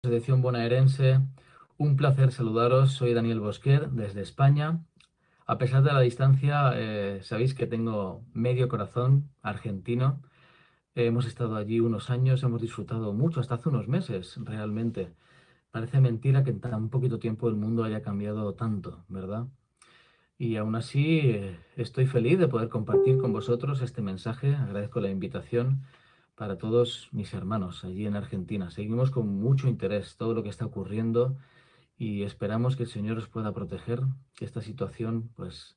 Selección bonaerense, un placer saludaros. Soy Daniel Bosquer desde España. A pesar de la distancia, sabéis que tengo medio corazón argentino. Hemos estado allí unos años, hemos disfrutado mucho, hasta hace unos meses, realmente. Parece mentira que en tan poquito tiempo el mundo haya cambiado tanto, ¿verdad? Y aún así, estoy feliz de poder compartir con vosotros este mensaje. Agradezco la invitación para todos mis hermanos allí en Argentina. Seguimos con mucho interés todo lo que está ocurriendo y esperamos que el Señor os pueda proteger, que esta situación pues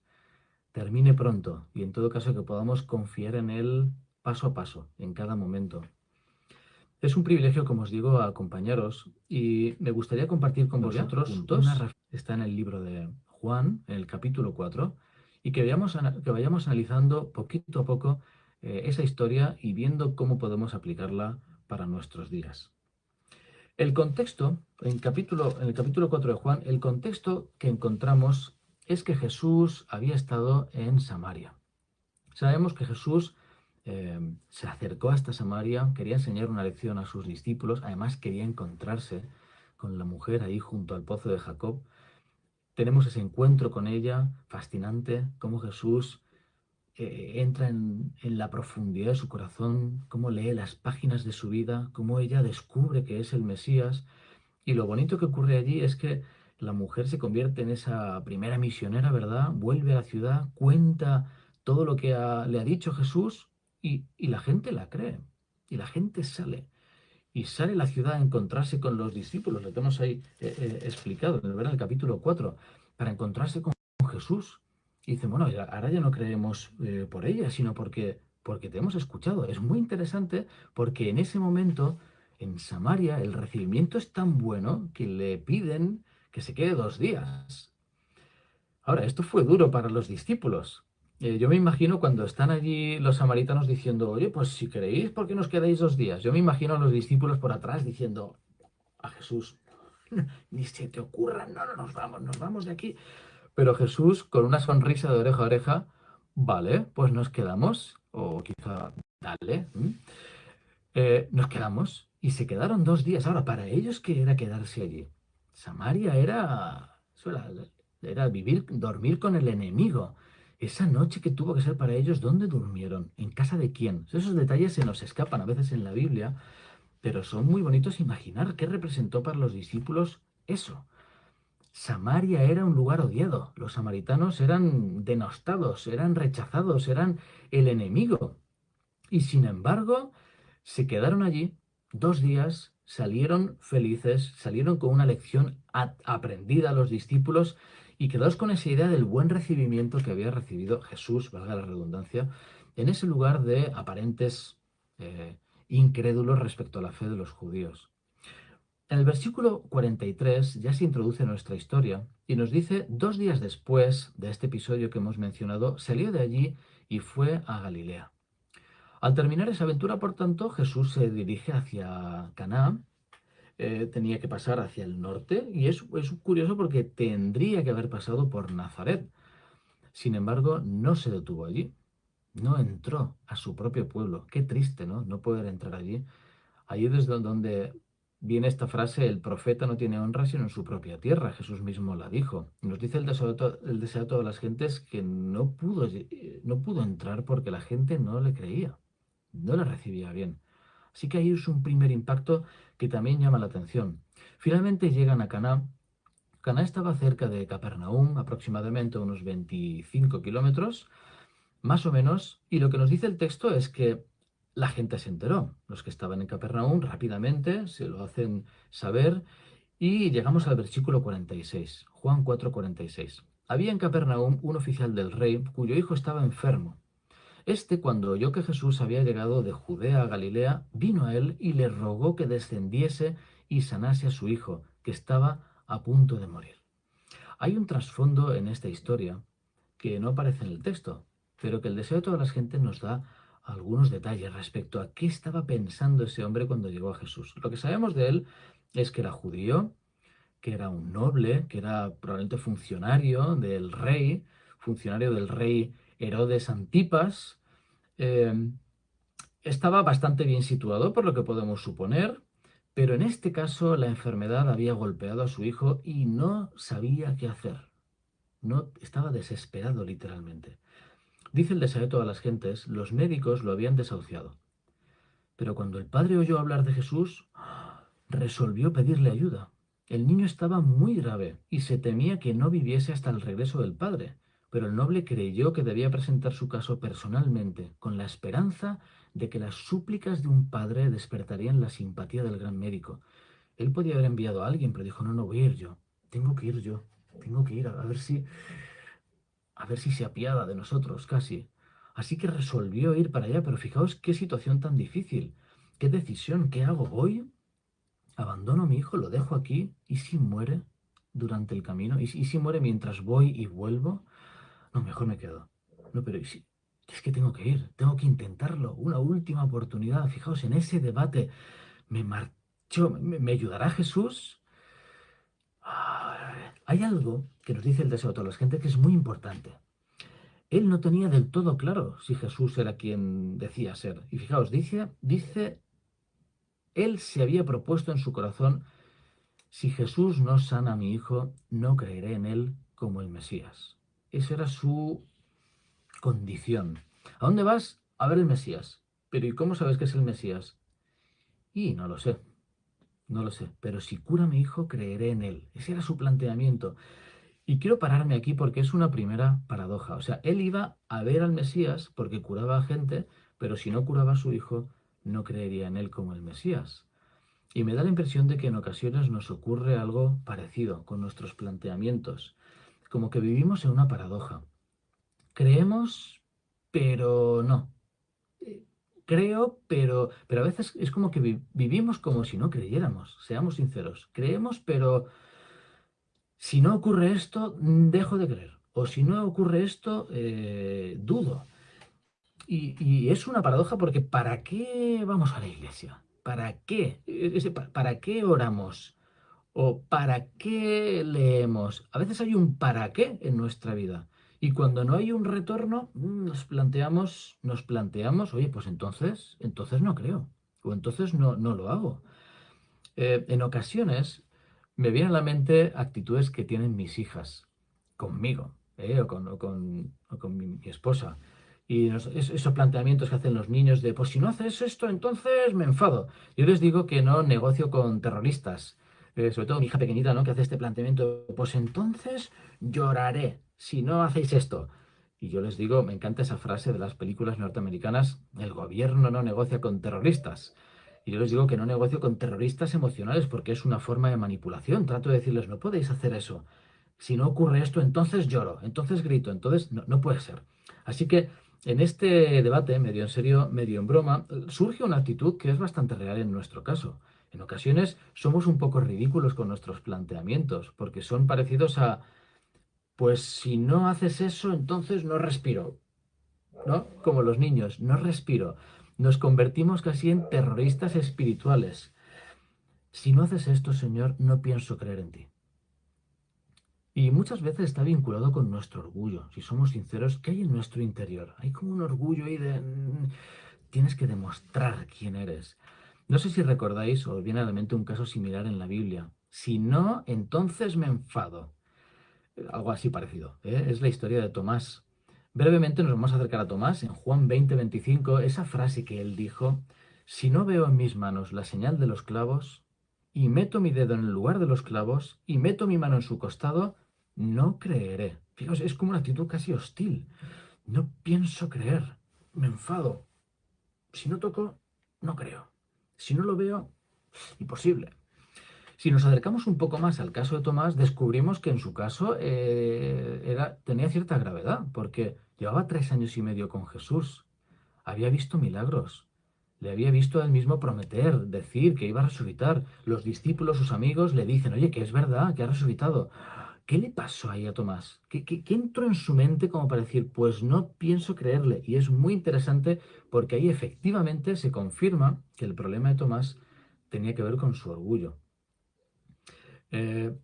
termine pronto y en todo caso que podamos confiar en Él paso a paso, en cada momento. Es un privilegio, como os digo, acompañaros y me gustaría compartir con vosotros juntos. Está en el libro de Juan, en el capítulo 4, y que vayamos analizando poquito a poco esa historia y viendo cómo podemos aplicarla para nuestros días. El contexto, en el capítulo 4 de Juan, el contexto que encontramos es que Jesús había estado en Samaria. Sabemos que Jesús se acercó hasta Samaria, quería enseñar una lección a sus discípulos, además quería encontrarse con la mujer ahí junto al pozo de Jacob. Tenemos ese encuentro con ella, fascinante, cómo Jesús entra en la profundidad de su corazón, cómo lee las páginas de su vida, cómo ella descubre que es el Mesías. Y lo bonito que ocurre allí es que la mujer se convierte en esa primera misionera, ¿verdad? Vuelve a la ciudad, cuenta todo lo que le ha dicho Jesús y la gente la cree. Y la gente sale. Y sale a la ciudad a encontrarse con los discípulos, lo tenemos ahí explicado, en el capítulo 4, para encontrarse con Jesús. Y dicen, bueno, ahora ya no creemos por ella, sino porque te hemos escuchado. Es muy interesante porque en ese momento, en Samaria, el recibimiento es tan bueno que le piden que se quede 2 días. Ahora, esto fue duro para los discípulos. Yo me imagino cuando están allí los samaritanos diciendo, oye, pues si queréis, ¿por qué nos quedáis 2 días? Yo me imagino a los discípulos por atrás diciendo a Jesús, ni se te ocurra, no, no, nos vamos de aquí. Pero Jesús, con una sonrisa de oreja a oreja, vale, pues nos quedamos, o quizá, dale, nos quedamos. Y se quedaron 2 días. Ahora, para ellos, ¿qué era quedarse allí? Samaria era vivir, dormir con el enemigo. Esa noche que tuvo que ser para ellos, ¿dónde durmieron? ¿En casa de quién? Esos detalles se nos escapan a veces en la Biblia, pero son muy bonitos imaginar qué representó para los discípulos eso. Samaria era un lugar odiado. Los samaritanos eran denostados, eran rechazados, eran el enemigo. Y sin embargo, se quedaron allí 2 días, salieron felices, salieron con una lección aprendida a los discípulos y quedaos con esa idea del buen recibimiento que había recibido Jesús, valga la redundancia, en ese lugar de aparentes incrédulos respecto a la fe de los judíos. En el versículo 43 ya se introduce nuestra historia y nos dice, 2 días después de este episodio que hemos mencionado, salió de allí y fue a Galilea. Al terminar esa aventura, por tanto, Jesús se dirige hacia Caná, tenía que pasar hacia el norte, y es curioso porque tendría que haber pasado por Nazaret. Sin embargo, no se detuvo allí, no entró a su propio pueblo. Qué triste, ¿no? No poder entrar allí. Allí desde donde viene esta frase, el profeta no tiene honra sino en su propia tierra. Jesús mismo la dijo. Nos dice el deseo de todas las gentes que no pudo entrar porque la gente no le creía, no le recibía bien. Así que ahí es un primer impacto que también llama la atención. Finalmente llegan a Caná. Caná estaba cerca de Capernaum, aproximadamente unos 25 kilómetros, más o menos, y lo que nos dice el texto es que la gente se enteró. Los que estaban en Capernaum rápidamente se lo hacen saber y llegamos al versículo 46, Juan 4:46. Había en Capernaum un oficial del rey cuyo hijo estaba enfermo. Cuando oyó que Jesús había llegado de Judea a Galilea, vino a él y le rogó que descendiese y sanase a su hijo, que estaba a punto de morir. Hay un trasfondo en esta historia que no aparece en el texto, pero que el deseo de todas las gentes nos da algunos detalles respecto a qué estaba pensando ese hombre cuando llegó a Jesús. Lo que sabemos de él es que era judío, que era un noble, que era probablemente funcionario del rey Herodes Antipas. Eh, Estaba bastante bien situado, por lo que podemos suponer, Pero en este caso la enfermedad había golpeado a su hijo y no sabía qué hacer. No, estaba desesperado literalmente. Dice el desaeto a las gentes, los médicos lo habían desahuciado. Pero cuando el padre oyó hablar de Jesús, resolvió pedirle ayuda. El niño estaba muy grave y se temía que no viviese hasta el regreso del padre, pero el noble creyó que debía presentar su caso personalmente, con la esperanza de que las súplicas de un padre despertarían la simpatía del gran médico. Él podía haber enviado a alguien, pero dijo, no, no voy a ir yo, tengo que ir yo, tengo que ir a ver si se apiada de nosotros, casi. Así que resolvió ir para allá, pero fijaos qué situación tan difícil, qué decisión, ¿qué hago? ¿Voy? ¿Abandono a mi hijo? ¿Lo dejo aquí? ¿Y si muere durante el camino? ¿Y si muere mientras voy y vuelvo? No, mejor me quedo. No, pero ¿y si? Es que tengo que ir, tengo que intentarlo, una última oportunidad. Fijaos, en ese debate me marchó, ¿me ayudará Jesús? Hay algo que nos dice el deseo de toda la gente que es muy importante. Él no tenía del todo claro si Jesús era quien decía ser. Y fijaos, dice, él se había propuesto en su corazón, si Jesús no sana a mi hijo, no creeré en él como el Mesías. Esa era su condición. ¿A dónde vas? A ver el Mesías. Pero ¿y cómo sabes que es el Mesías? Y no lo sé, no lo sé. Pero si cura a mi hijo, creeré en él. Ese era su planteamiento. Y quiero pararme aquí porque es una primera paradoja. O sea, él iba a ver al Mesías porque curaba a gente, pero si no curaba a su hijo, no creería en él como el Mesías. Y me da la impresión de que en ocasiones nos ocurre algo parecido con nuestros planteamientos, como que vivimos en una paradoja. Creemos, pero no. Eh, Creo, pero a veces es como que vivimos como si no creyéramos, seamos sinceros. Creemos, pero si no ocurre esto, dejo de creer. O si no ocurre esto, dudo. Y es una paradoja porque ¿para qué vamos a la iglesia? ¿Para qué? ¿Para qué oramos? ¿O para qué leemos? A veces hay un para qué en nuestra vida. Y cuando no hay un retorno, nos planteamos, oye, pues entonces no creo. O entonces no lo hago. En ocasiones me vienen a la mente actitudes que tienen mis hijas conmigo, o con mi esposa. Y esos planteamientos que hacen los niños de, pues si no haces esto, entonces me enfado. Yo les digo que no negocio con terroristas. Sobre todo mi hija pequeñita, ¿no? Que hace este planteamiento, pues entonces lloraré si no hacéis esto. Y yo les digo, me encanta esa frase de las películas norteamericanas, el gobierno no negocia con terroristas. Y yo les digo que no negocio con terroristas emocionales porque es una forma de manipulación. Trato de decirles, no podéis hacer eso. Si no ocurre esto, entonces lloro, entonces grito, entonces no puede ser. Así que en este debate, medio en serio, medio en broma, surge una actitud que es bastante real en nuestro caso. En ocasiones somos un poco ridículos con nuestros planteamientos, porque son parecidos a, pues si no haces eso, entonces no respiro, ¿no? Como los niños, no respiro. Nos convertimos casi en terroristas espirituales. Si no haces esto, Señor, no pienso creer en ti. Y muchas veces está vinculado con nuestro orgullo. Si somos sinceros, ¿qué hay en nuestro interior? Hay como un orgullo ahí de... tienes que demostrar quién eres. No sé si recordáis o os viene a la mente un caso similar en la Biblia. Si no, entonces me enfado. Algo así parecido, ¿eh? Es la historia de Tomás. Brevemente nos vamos a acercar a Tomás en Juan 20:25, esa frase que él dijo, si no veo en mis manos la señal de los clavos, y meto mi dedo en el lugar de los clavos, y meto mi mano en su costado, no creeré. Fijaos, es como una actitud casi hostil. No pienso creer, me enfado. Si no toco, no creo. Si no lo veo, imposible. Si nos acercamos un poco más al caso de Tomás, descubrimos que en su caso tenía cierta gravedad, porque llevaba 3 años y medio con Jesús, había visto milagros, le había visto a él mismo prometer, decir que iba a resucitar. Los discípulos, sus amigos, le dicen, oye, que es verdad, que ha resucitado. ¿Qué le pasó ahí a Tomás? ¿Qué entró en su mente como para decir, pues no pienso creerle? Y es muy interesante porque ahí efectivamente se confirma que el problema de Tomás tenía que ver con su orgullo. Eh,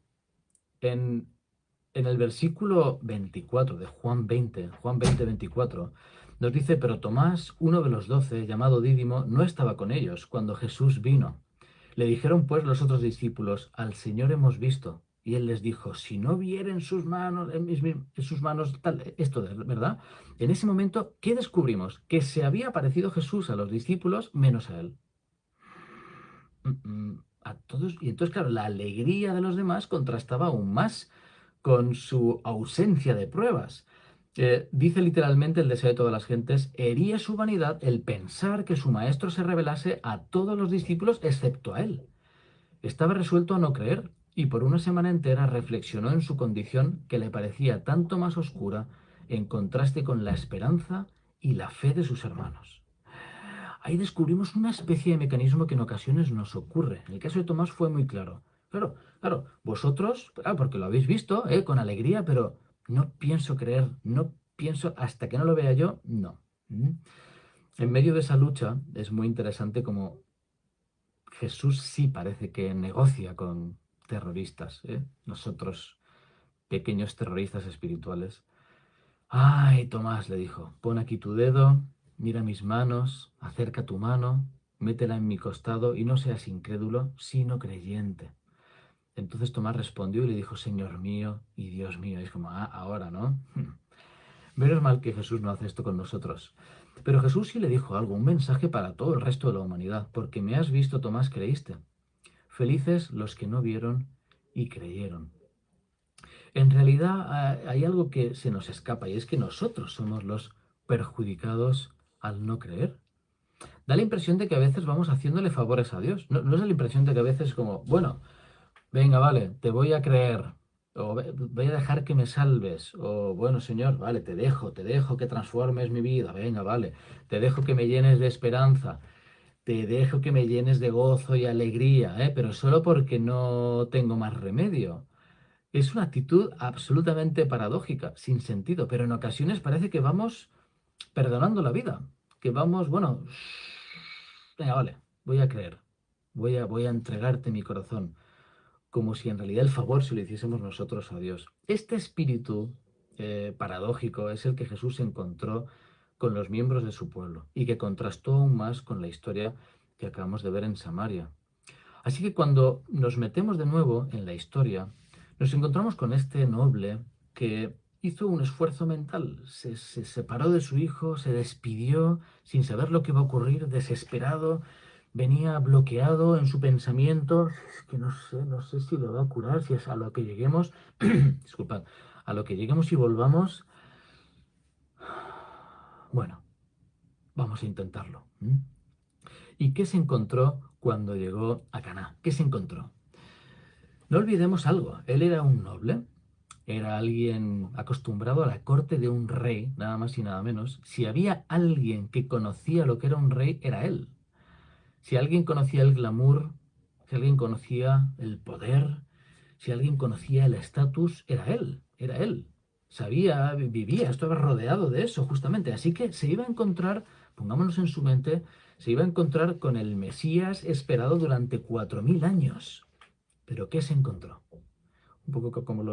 en, en el versículo 24 de Juan 20, 24, nos dice, pero Tomás, uno de los 12, llamado Dídimo, no estaba con ellos cuando Jesús vino. Le dijeron pues los otros discípulos, al Señor hemos visto. Y él les dijo, si no viera en sus manos, en sus manos, tal, esto, ¿verdad? En ese momento, ¿qué descubrimos? Que se había aparecido Jesús a los discípulos menos a él. A todos. Y entonces, claro, la alegría de los demás contrastaba aún más con su ausencia de pruebas. Dice literalmente el deseo de todas las gentes, hería su vanidad el pensar que su maestro se revelase a todos los discípulos excepto a él. Estaba resuelto a no creer y por una semana entera reflexionó en su condición que le parecía tanto más oscura en contraste con la esperanza y la fe de sus hermanos. Ahí descubrimos una especie de mecanismo que en ocasiones nos ocurre. En el caso de Tomás fue muy claro. Claro, claro, vosotros, claro, porque lo habéis visto, con alegría, pero no pienso creer, no pienso, hasta que no lo vea yo, no. ¿Mm? En medio de esa lucha es muy interesante como Jesús sí parece que negocia con terroristas, ¿eh? Nosotros, pequeños terroristas espirituales. Ay, Tomás, le dijo, pon aquí tu dedo, mira mis manos, acerca tu mano, métela en mi costado y no seas incrédulo, sino creyente. Entonces Tomás respondió y le dijo, Señor mío y Dios mío. Y es como, ahora, ¿no? Menos mal que Jesús no hace esto con nosotros. Pero Jesús sí le dijo algo, un mensaje para todo el resto de la humanidad, porque me has visto, Tomás, creíste. Felices los que no vieron y creyeron. En realidad hay algo que se nos escapa y es que nosotros somos los perjudicados al no creer. Da la impresión de que a veces vamos haciéndole favores a Dios. No es la impresión de que a veces es como, bueno, venga, vale, te voy a creer, o voy a dejar que me salves, o bueno, Señor, vale, te dejo que transformes mi vida, venga, vale, te dejo que me llenes de esperanza, te dejo que me llenes de gozo y alegría, pero solo porque no tengo más remedio. Es una actitud absolutamente paradójica, sin sentido, pero en ocasiones parece que vamos perdonando la vida, que vamos, bueno, venga, vale, voy a creer, voy a entregarte mi corazón, como si en realidad el favor se lo hiciésemos nosotros a Dios. Este espíritu paradójico es el que Jesús encontró con los miembros de su pueblo y que contrastó aún más con la historia que acabamos de ver en Samaria. Así que cuando nos metemos de nuevo en la historia, nos encontramos con este noble que hizo un esfuerzo mental, se separó de su hijo, se despidió sin saber lo que iba a ocurrir, desesperado, venía bloqueado en su pensamiento, es que no sé si lo va a curar, si es a lo que lleguemos, disculpad, a lo que lleguemos y volvamos, bueno, vamos a intentarlo. ¿Y qué se encontró cuando llegó a Caná? ¿Qué se encontró? No olvidemos algo, él era un noble, era alguien acostumbrado a la corte de un rey, nada más y nada menos. Si había alguien que conocía lo que era un rey, era él. Si alguien conocía el glamour, si alguien conocía el poder, si alguien conocía el estatus, era él, era él. Sabía, vivía, estaba rodeado de eso justamente. Así que se iba a encontrar, pongámonos en su mente, se iba a encontrar con el Mesías esperado durante 4000 años. ¿Pero qué se encontró? Un poco como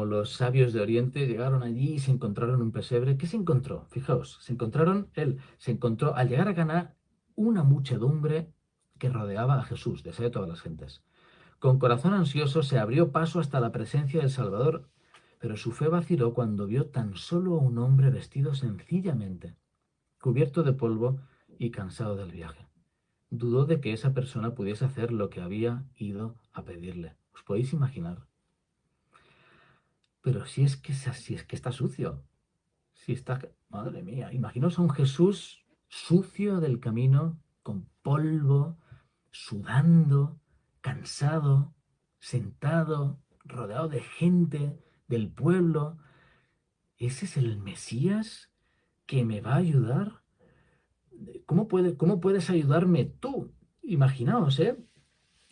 los sabios de Oriente llegaron allí y se encontraron un pesebre. ¿Qué se encontró? Fijaos, se encontró al llegar a Cana una muchedumbre que rodeaba a Jesús, deseo de todas las gentes. Con corazón ansioso se abrió paso hasta la presencia del Salvador, pero su fe vaciló cuando vio tan solo a un hombre vestido sencillamente, cubierto de polvo y cansado del viaje. Dudó de que esa persona pudiese hacer lo que había ido a pedirle. ¿Os podéis imaginar? Pero si es que está sucio, si está, madre mía, imaginaos a un Jesús sucio del camino, con polvo, sudando, cansado, sentado, rodeado de gente del pueblo. ¿Ese es el Mesías que me va a ayudar? ¿Cómo puedes ayudarme tú? Imaginaos, ¿eh?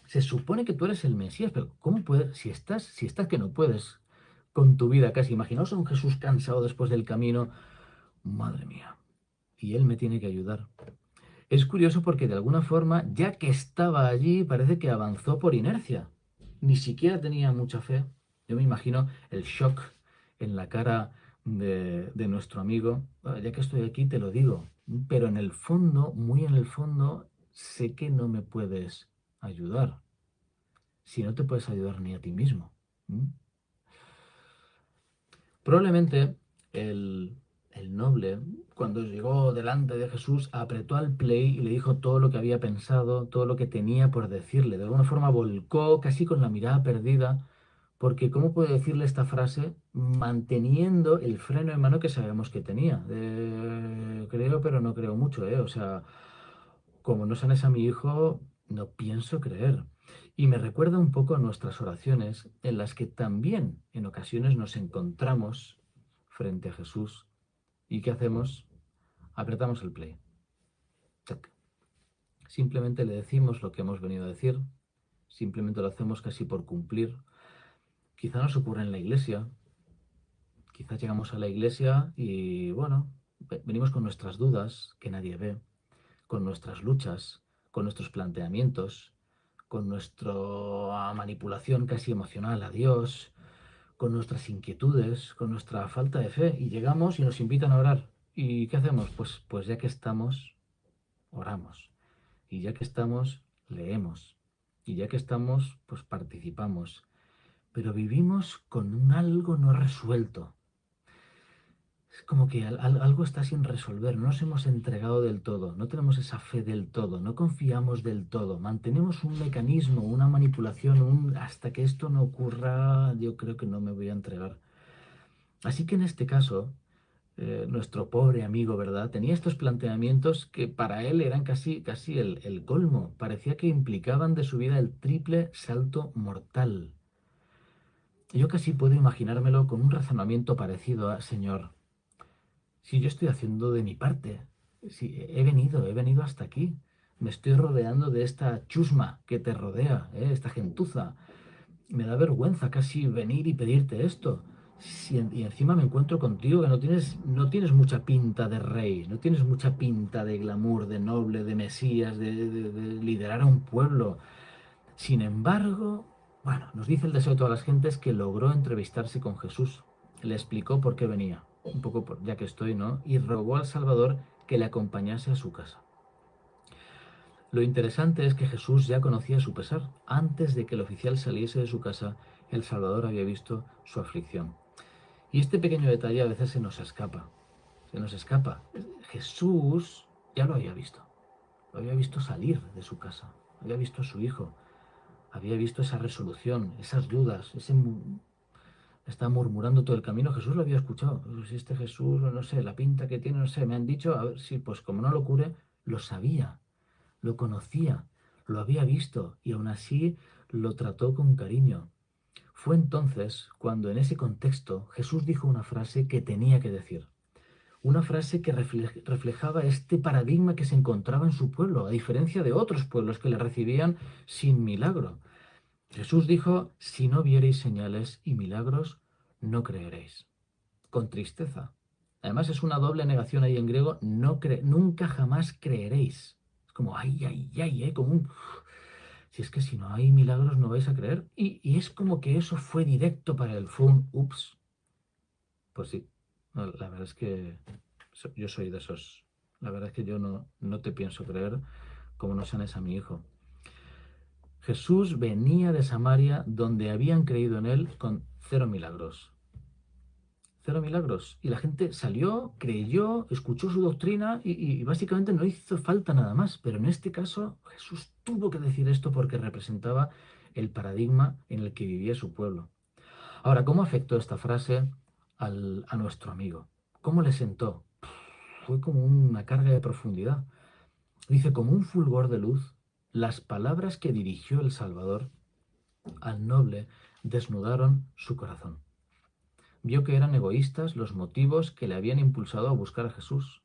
Se supone que tú eres el Mesías, pero ¿cómo puedes, si estás que no puedes con tu vida casi? Imaginaos a un Jesús cansado después del camino, madre mía, y él me tiene que ayudar. Es curioso porque de alguna forma, ya que estaba allí, parece que avanzó por inercia. Ni siquiera tenía mucha fe. Yo me imagino el shock en la cara de nuestro amigo. "Ah, ya que estoy aquí, te lo digo, pero en el fondo, muy en el fondo, sé que no me puedes ayudar si no te puedes ayudar ni a ti mismo? ¿Mm? Probablemente el noble, cuando llegó delante de Jesús, apretó al play y le dijo todo lo que había pensado, todo lo que tenía por decirle. De alguna forma volcó casi con la mirada perdida, porque ¿cómo puede decirle esta frase manteniendo el freno en mano que sabemos que tenía? Creo, pero no creo mucho, ¿eh? O sea, como no sanes a mi hijo, no pienso creer. Y me recuerda un poco a nuestras oraciones, en las que también en ocasiones nos encontramos frente a Jesús. ¿Y qué hacemos? Apretamos el play. Tac. Simplemente le decimos lo que hemos venido a decir, simplemente lo hacemos casi por cumplir. Quizá nos ocurre en la iglesia, quizás llegamos a la iglesia y bueno, venimos con nuestras dudas que nadie ve, con nuestras luchas, con nuestros planteamientos, con nuestra manipulación casi emocional a Dios, con nuestras inquietudes, con nuestra falta de fe, y llegamos y nos invitan a orar. ¿Y qué hacemos? Pues ya que estamos, oramos. Y ya que estamos, leemos. Y ya que estamos, pues participamos. Pero vivimos con un algo no resuelto. Es como que algo está sin resolver, no nos hemos entregado del todo, no tenemos esa fe del todo, no confiamos del todo, mantenemos un mecanismo, una manipulación, hasta que esto no ocurra, yo creo que no me voy a entregar. Así que en este caso, nuestro pobre amigo, ¿verdad? Tenía estos planteamientos que para él eran casi el colmo, parecía que implicaban de su vida el triple salto mortal. Yo casi puedo imaginármelo con un razonamiento parecido a, Señor, si yo estoy haciendo de mi parte, si he venido hasta aquí, me estoy rodeando de esta chusma que te rodea, esta gentuza. Me da vergüenza casi venir y pedirte esto. Y encima me encuentro contigo que no tienes mucha pinta de rey, no tienes mucha pinta de glamour, de noble, de mesías, de liderar a un pueblo. Sin embargo, bueno, nos dice el deseo de todas las gentes que logró entrevistarse con Jesús. Le explicó por qué venía, un poco ya que estoy, ¿no? Y rogó al Salvador que le acompañase a su casa. Lo interesante es que Jesús ya conocía su pesar. Antes de que el oficial saliese de su casa, el Salvador había visto su aflicción. Y este pequeño detalle a veces se nos escapa. Se nos escapa. Jesús ya lo había visto. Lo había visto salir de su casa. Había visto a su hijo. Había visto esa resolución, esas dudas, está murmurando todo el camino. Jesús lo había escuchado. Si este Jesús, no sé, la pinta que tiene, no sé, me han dicho, a ver si, pues como no lo cure, lo sabía, lo conocía, lo había visto y aún así lo trató con cariño. Fue entonces cuando en ese contexto Jesús dijo una frase que tenía que decir. Una frase que reflejaba este paradigma que se encontraba en su pueblo, a diferencia de otros pueblos que le recibían sin milagro. Jesús dijo, si no viereis señales y milagros, no creeréis. Con tristeza. Además es una doble negación ahí en griego, nunca jamás creeréis. Es como, ay, ay, ay, como un... Si es que si no hay milagros no vais a creer. Y es como que eso fue directo para él, fue un ups. Pues sí, no, la verdad es que yo soy de esos. La verdad es que yo no te pienso creer como no sanes a mi hijo. Jesús venía de Samaria, donde habían creído en él, con cero milagros. Cero milagros. Y la gente salió, creyó, escuchó su doctrina y básicamente no hizo falta nada más. Pero en este caso Jesús tuvo que decir esto porque representaba el paradigma en el que vivía su pueblo. Ahora, ¿cómo afectó esta frase a nuestro amigo? ¿Cómo le sentó? Fue como una carga de profundidad. Dice, como un fulgor de luz, las palabras que dirigió el Salvador al noble desnudaron su corazón. Vio que eran egoístas los motivos que le habían impulsado a buscar a Jesús.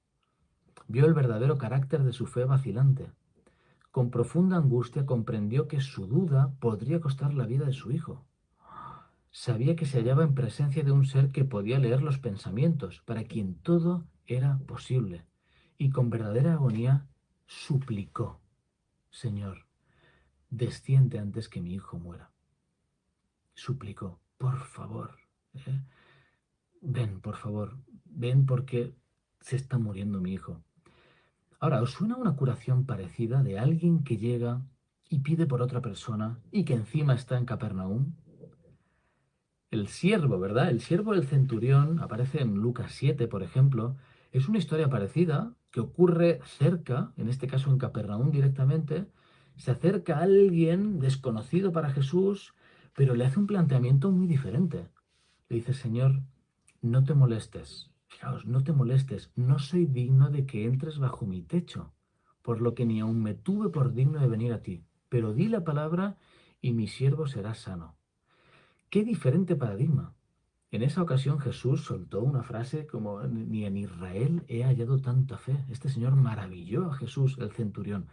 Vio el verdadero carácter de su fe vacilante. Con profunda angustia comprendió que su duda podría costar la vida de su hijo. Sabía que se hallaba en presencia de un ser que podía leer los pensamientos, para quien todo era posible. Y con verdadera agonía suplicó, Señor, desciende antes que mi hijo muera. Suplicó, por favor, ¿eh? Ven, por favor, ven porque se está muriendo mi hijo. Ahora, ¿os suena una curación parecida de alguien que llega y pide por otra persona y que encima está en Capernaum. El siervo, ¿verdad? El siervo del centurión aparece en Lucas 7, por ejemplo. Es una historia parecida que ocurre cerca, en este caso en Capernaum directamente. Se acerca a alguien desconocido para Jesús, pero le hace un planteamiento muy diferente. Le dice, Señor, no te molestes. Fijaos, no te molestes. No soy digno de que entres bajo mi techo, por lo que ni aun me tuve por digno de venir a ti. Pero di la palabra y mi siervo será sano. ¡Qué diferente paradigma! En esa ocasión Jesús soltó una frase como, ni en Israel he hallado tanta fe. Este señor maravilló a Jesús, el centurión.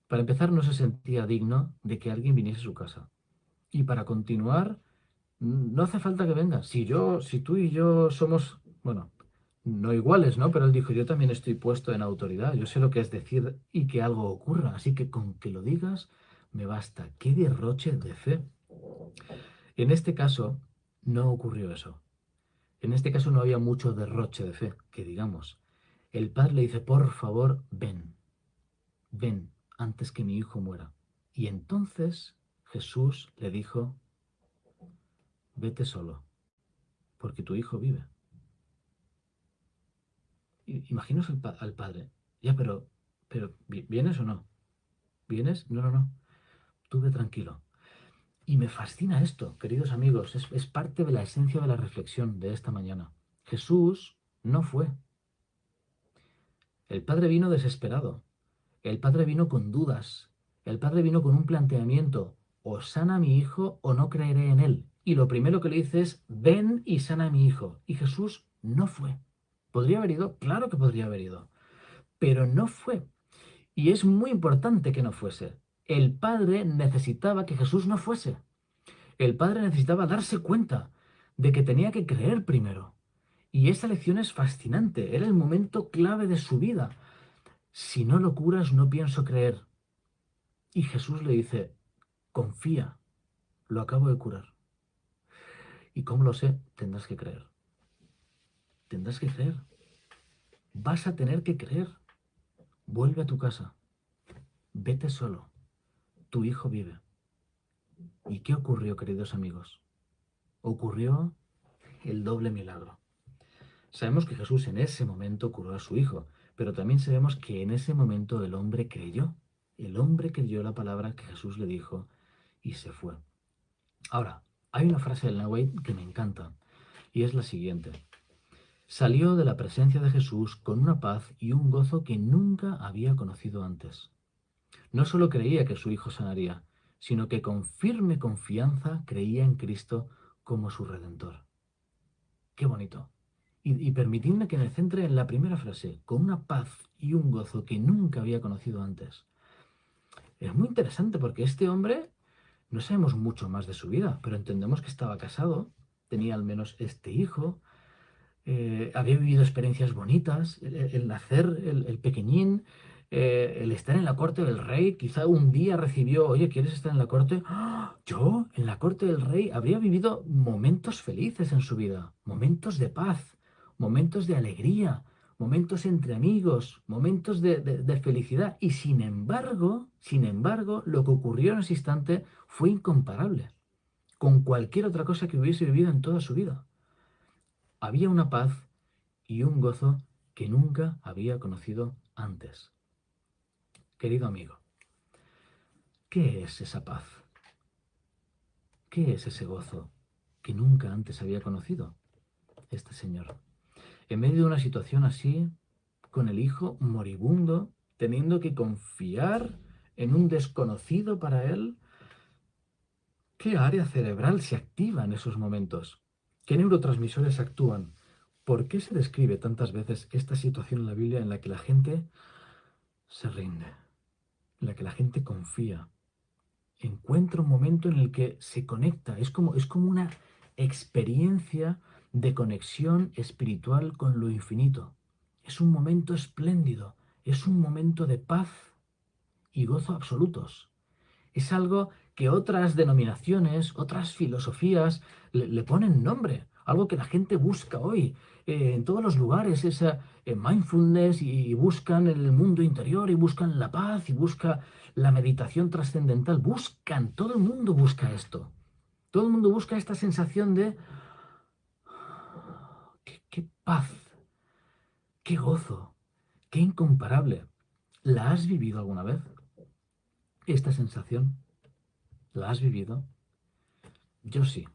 Para empezar, no se sentía digno de que alguien viniese a su casa. Y para continuar, no hace falta que venga. Si tú y yo somos, bueno, no iguales, ¿no? Pero él dijo, yo también estoy puesto en autoridad. Yo sé lo que es decir y que algo ocurra. Así que con que lo digas, me basta. ¡Qué derroche de fe! En este caso, no ocurrió eso. En este caso no había mucho derroche de fe, que digamos. El padre le dice, por favor, ven, ven, antes que mi hijo muera. Y entonces Jesús le dijo, vete solo, porque tu hijo vive. Imaginaos al padre, ya, pero, ¿vienes o no? ¿Vienes? No, no, no, tú ve tranquilo. Y me fascina esto, queridos amigos, es parte de la esencia de la reflexión de esta mañana. Jesús no fue. El padre vino desesperado. El padre vino con dudas. El padre vino con un planteamiento. O sana a mi hijo o no creeré en él. Y lo primero que le dice es, ven y sana a mi hijo. Y Jesús no fue. ¿Podría haber ido? Claro que podría haber ido. Pero no fue. Y es muy importante que no fuese. El padre necesitaba que Jesús no fuese. El padre necesitaba darse cuenta de que tenía que creer primero. Y esa lección es fascinante. Era el momento clave de su vida. Si no lo curas, no pienso creer. Y Jesús le dice, confía, lo acabo de curar. ¿Y cómo lo sé? Tendrás que creer. Tendrás que creer. Vas a tener que creer. Vuelve a tu casa. Vete solo. Tu hijo vive. ¿Y qué ocurrió, queridos amigos? Ocurrió el doble milagro. Sabemos que Jesús en ese momento curó a su hijo, pero también sabemos que en ese momento el hombre creyó. El hombre creyó la palabra que Jesús le dijo y se fue. Ahora, hay una frase del Nahuatl que me encanta y es la siguiente. Salió de la presencia de Jesús con una paz y un gozo que nunca había conocido antes. No solo creía que su hijo sanaría, sino que con firme confianza creía en Cristo como su Redentor. Qué bonito. Y permitidme que me centre en la primera frase, con una paz y un gozo que nunca había conocido antes. Es muy interesante porque este hombre, no sabemos mucho más de su vida, pero entendemos que estaba casado, tenía al menos este hijo, había vivido experiencias bonitas, el nacer, el pequeñín, el estar en la corte del rey, quizá un día recibió, oye, ¿quieres estar en la corte? ¡Ah! Yo, en la corte del rey, habría vivido momentos felices en su vida, momentos de paz, momentos de alegría, momentos entre amigos, momentos de felicidad. Y sin embargo, lo que ocurrió en ese instante fue incomparable con cualquier otra cosa que hubiese vivido en toda su vida. Había una paz y un gozo que nunca había conocido antes. Querido amigo, ¿qué es esa paz? ¿Qué es ese gozo que nunca antes había conocido este señor? En medio de una situación así, con el hijo moribundo, teniendo que confiar en un desconocido para él, ¿qué área cerebral se activa en esos momentos? ¿Qué neurotransmisores actúan? ¿Por qué se describe tantas veces esta situación en la Biblia en la que la gente se rinde, en la que la gente confía, encuentra un momento en el que se conecta? Es como una experiencia de conexión espiritual con lo infinito. Es un momento espléndido, es un momento de paz y gozo absolutos. Es algo que otras denominaciones, otras filosofías le ponen nombre. algo que la gente busca hoy en todos los lugares, esa mindfulness y buscan el mundo interior y buscan la paz y buscan la meditación trascendental, buscan, todo el mundo busca esto, todo el mundo busca esta sensación de qué paz, qué gozo, qué incomparable. ¿La has vivido alguna vez? Esta sensación, ¿la has vivido? Yo sí.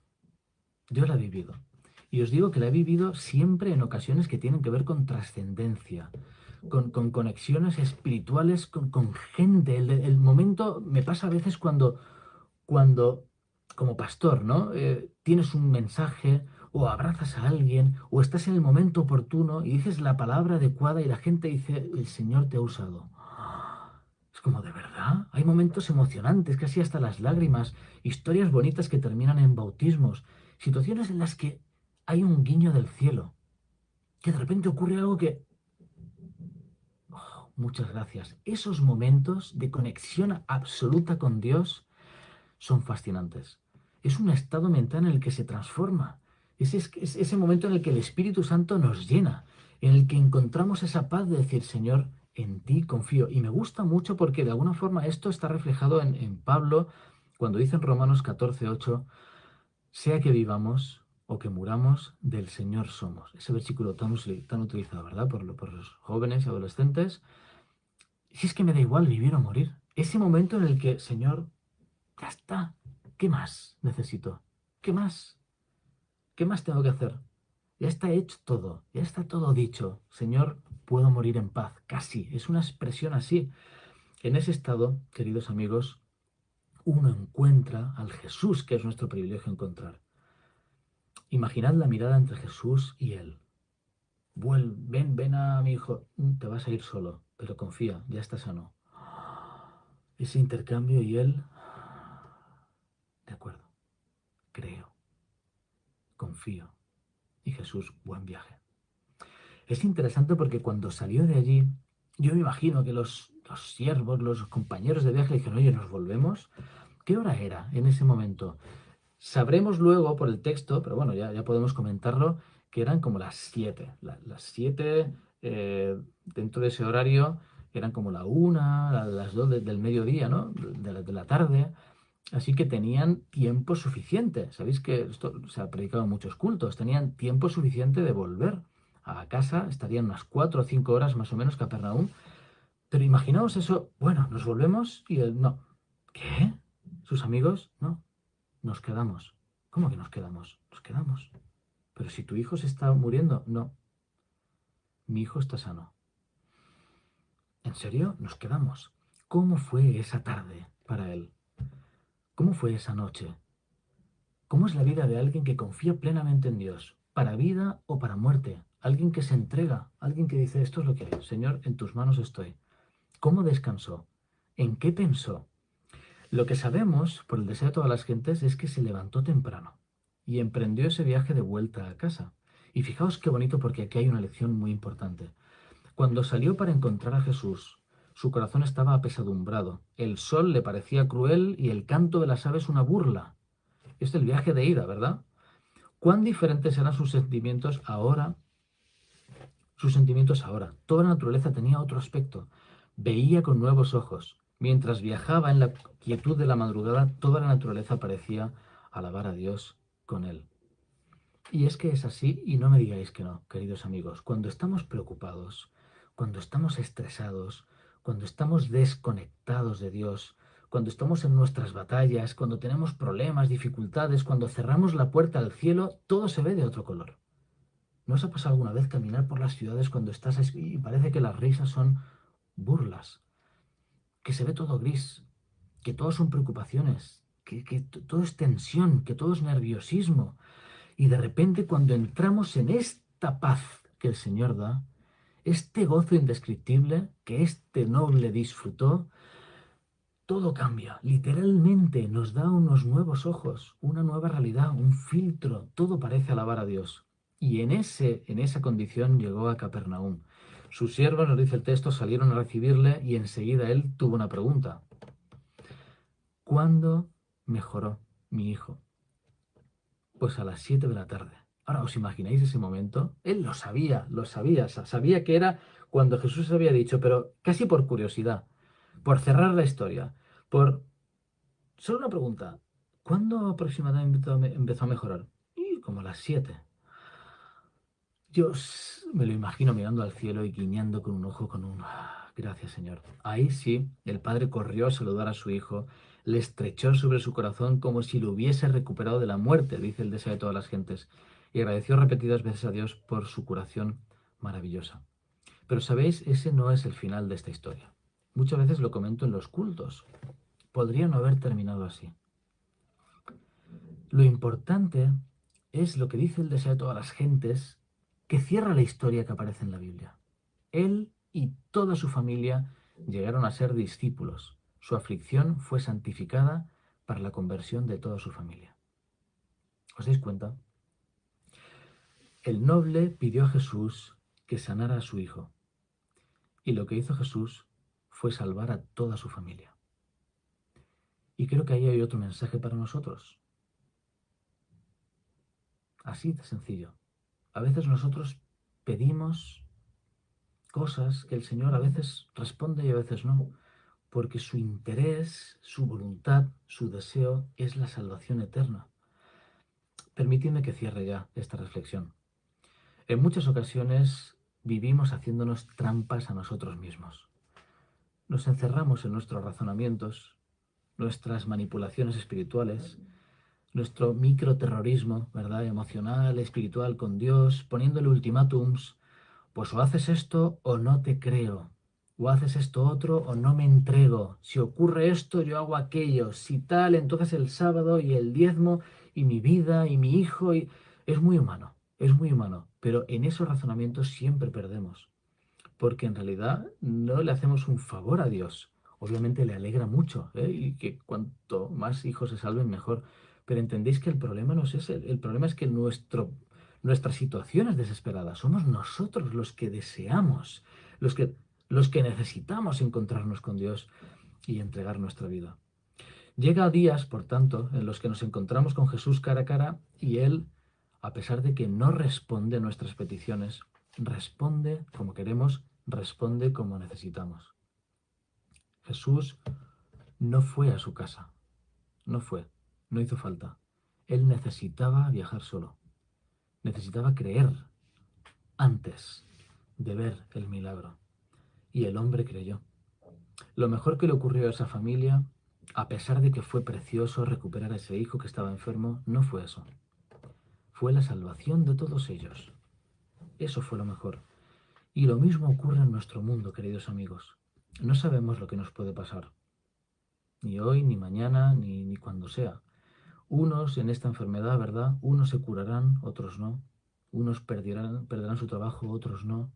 Yo la he vivido. Y os digo que la he vivido siempre en ocasiones que tienen que ver con trascendencia, con conexiones espirituales, con gente. El momento me pasa a veces cuando como pastor, ¿no? Tienes un mensaje o abrazas a alguien o estás en el momento oportuno y dices la palabra adecuada y la gente dice, el Señor te ha usado. Es como, ¿de verdad? Hay momentos emocionantes, casi hasta las lágrimas, historias bonitas que terminan en bautismos, situaciones en las que hay un guiño del cielo, que de repente ocurre algo que... oh, muchas gracias. Esos momentos de conexión absoluta con Dios son fascinantes. Es un estado mental en el que se transforma. Es ese momento en el que el Espíritu Santo nos llena, en el que encontramos esa paz de decir, Señor, en ti confío. Y me gusta mucho porque de alguna forma esto está reflejado en Pablo cuando dice en Romanos 14:8, sea que vivamos o que muramos, del Señor somos. Ese versículo tan utilizado, ¿verdad? Por los jóvenes y adolescentes. Si es que me da igual vivir o morir. Ese momento en el que, Señor, ya está. ¿Qué más necesito? ¿Qué más? ¿Qué más tengo que hacer? Ya está hecho todo, ya está todo dicho. Señor, puedo morir en paz. Casi. Es una expresión así. En ese estado, queridos amigos, uno encuentra al Jesús que es nuestro privilegio encontrar. Imaginad la mirada entre Jesús y él. Ven a mi hijo. Te vas a ir solo, pero confía, ya está sano. Ese intercambio y él, de acuerdo, creo, confío. Y Jesús, buen viaje. Es interesante porque cuando salió de allí, yo me imagino que los siervos, los compañeros de viaje le dijeron, oye, ¿nos volvemos? ¿Qué hora era en ese momento? Sabremos luego por el texto, pero bueno, ya podemos comentarlo, que eran como las 7. Las 7, dentro de ese horario, eran como la 1, las 2 del mediodía, ¿no? De la tarde. Así que tenían tiempo suficiente. Sabéis que esto se ha predicado en muchos cultos. Tenían tiempo suficiente de volver a casa. Estarían unas 4 o 5 horas más o menos Capernaum. Pero imaginaos eso. Bueno, nos volvemos y él no. ¿Qué? ¿Sus amigos? No. Nos quedamos. ¿Cómo que nos quedamos? Nos quedamos. Pero si tu hijo se está muriendo, no. Mi hijo está sano. ¿En serio? Nos quedamos. ¿Cómo fue esa tarde para él? ¿Cómo fue esa noche? ¿Cómo es la vida de alguien que confía plenamente en Dios? ¿Para vida o para muerte? Alguien que se entrega, alguien que dice, esto es lo que hay, Señor, en tus manos estoy. ¿Cómo descansó? ¿En qué pensó? Lo que sabemos, por el deseo de todas las gentes, es que se levantó temprano y emprendió ese viaje de vuelta a casa. Y fijaos qué bonito porque aquí hay una lección muy importante. Cuando salió para encontrar a Jesús, su corazón estaba apesadumbrado. El sol le parecía cruel y el canto de las aves una burla. Es el viaje de ida, ¿verdad? ¿Cuán diferentes eran sus sentimientos ahora? Sus sentimientos ahora. Toda la naturaleza tenía otro aspecto. Veía con nuevos ojos. Mientras viajaba en la quietud de la madrugada, toda la naturaleza parecía alabar a Dios con él. Y es que es así, y no me digáis que no, queridos amigos. Cuando estamos preocupados, cuando estamos estresados, cuando estamos desconectados de Dios, cuando estamos en nuestras batallas, cuando tenemos problemas, dificultades, cuando cerramos la puerta al cielo, todo se ve de otro color. ¿No os ha pasado alguna vez caminar por las ciudades cuando estás y parece que las risas son burlas, que se ve todo gris, que todo son preocupaciones, que todo es tensión, que todo es nerviosismo? Y de repente cuando entramos en esta paz que el Señor da, este gozo indescriptible que este noble disfrutó, todo cambia. Literalmente nos da unos nuevos ojos, una nueva realidad, un filtro. Todo parece alabar a Dios. Y en esa condición llegó a Capernaum. Sus siervos, nos dice el texto, salieron a recibirle y enseguida él tuvo una pregunta. ¿Cuándo mejoró mi hijo? Pues a las 7 de la tarde. Ahora, ¿os imagináis ese momento? Él lo sabía, sabía que era cuando Jesús había dicho, pero casi por curiosidad, por cerrar la historia, por... Solo una pregunta, ¿cuándo aproximadamente empezó a mejorar? Y como a las 7. Me lo imagino mirando al cielo y guiñando con un ojo con un... Gracias, Señor. Ahí sí, el padre corrió a saludar a su hijo, le estrechó sobre su corazón como si lo hubiese recuperado de la muerte, dice el deseo de todas las gentes, y agradeció repetidas veces a Dios por su curación maravillosa. Pero sabéis, ese no es el final de esta historia. Muchas veces lo comento en los cultos. Podría no haber terminado así. Lo importante es lo que dice el deseo de todas las gentes, que cierra la historia que aparece en la Biblia. Él y toda su familia llegaron a ser discípulos. Su aflicción fue santificada para la conversión de toda su familia. ¿Os dais cuenta? El noble pidió a Jesús que sanara a su hijo. Y lo que hizo Jesús fue salvar a toda su familia. Y creo que ahí hay otro mensaje para nosotros. Así de sencillo. A veces nosotros pedimos cosas que el Señor a veces responde y a veces no, porque su interés, su voluntad, su deseo es la salvación eterna. Permitidme que cierre ya esta reflexión. En muchas ocasiones vivimos haciéndonos trampas a nosotros mismos. Nos encerramos en nuestros razonamientos, nuestras manipulaciones espirituales, nuestro microterrorismo, ¿verdad? Emocional, espiritual con Dios, poniéndole ultimátums. Pues o haces esto o no te creo. O haces esto otro o no me entrego. Si ocurre esto, yo hago aquello. Si tal, entonces el sábado y el diezmo y mi vida y mi hijo. Es muy humano, es muy humano. Pero en esos razonamientos siempre perdemos. Porque en realidad no le hacemos un favor a Dios. Obviamente le alegra mucho, ¿eh? Y que cuanto más hijos se salven, mejor. Pero entendéis que el problema no es ese. El problema es que nuestra situación es desesperada. Somos nosotros los que deseamos, los que, los que necesitamos encontrarnos con Dios y entregar nuestra vida. Llega días, por tanto, en los que nos encontramos con Jesús cara a cara y Él, a pesar de que no responde a nuestras peticiones, responde como queremos, responde como necesitamos. Jesús no fue a su casa, no fue, no hizo falta. Él necesitaba viajar solo, necesitaba creer antes de ver el milagro. Y el hombre creyó. Lo mejor que le ocurrió a esa familia, a pesar de que fue precioso recuperar a ese hijo que estaba enfermo, no fue eso. Fue la salvación de todos ellos. Eso fue lo mejor. Y lo mismo ocurre en nuestro mundo, queridos amigos. No sabemos lo que nos puede pasar. Ni hoy, ni mañana, ni cuando sea. Unos en esta enfermedad, ¿verdad? Unos se curarán, otros no. Unos perderán su trabajo, otros no.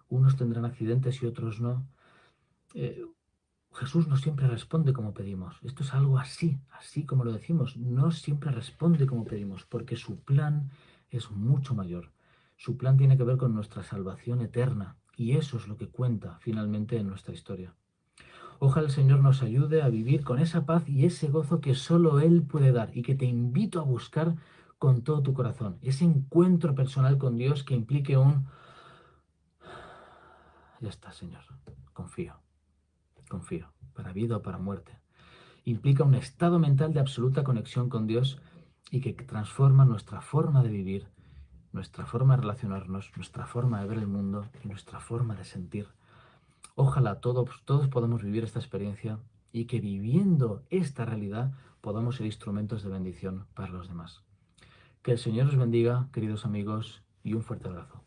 Unos tendrán accidentes y otros no. Eh, Jesús no siempre responde como pedimos. Esto es algo así, así como lo decimos. No siempre responde como pedimos, porque su plan es mucho mayor. Su plan tiene que ver con nuestra salvación eterna, y eso es lo que cuenta finalmente en nuestra historia. Ojalá el Señor nos ayude a vivir con esa paz y ese gozo que solo Él puede dar y que te invito a buscar con todo tu corazón. Ese encuentro personal con Dios que implique un... Ya está, Señor. Confío, confío, para vida o para muerte. Implica un estado mental de absoluta conexión con Dios y que transforma nuestra forma de vivir, nuestra forma de relacionarnos, nuestra forma de ver el mundo y nuestra forma de sentir. Ojalá todos podamos vivir esta experiencia y que viviendo esta realidad podamos ser instrumentos de bendición para los demás. Que el Señor os bendiga, queridos amigos, y un fuerte abrazo.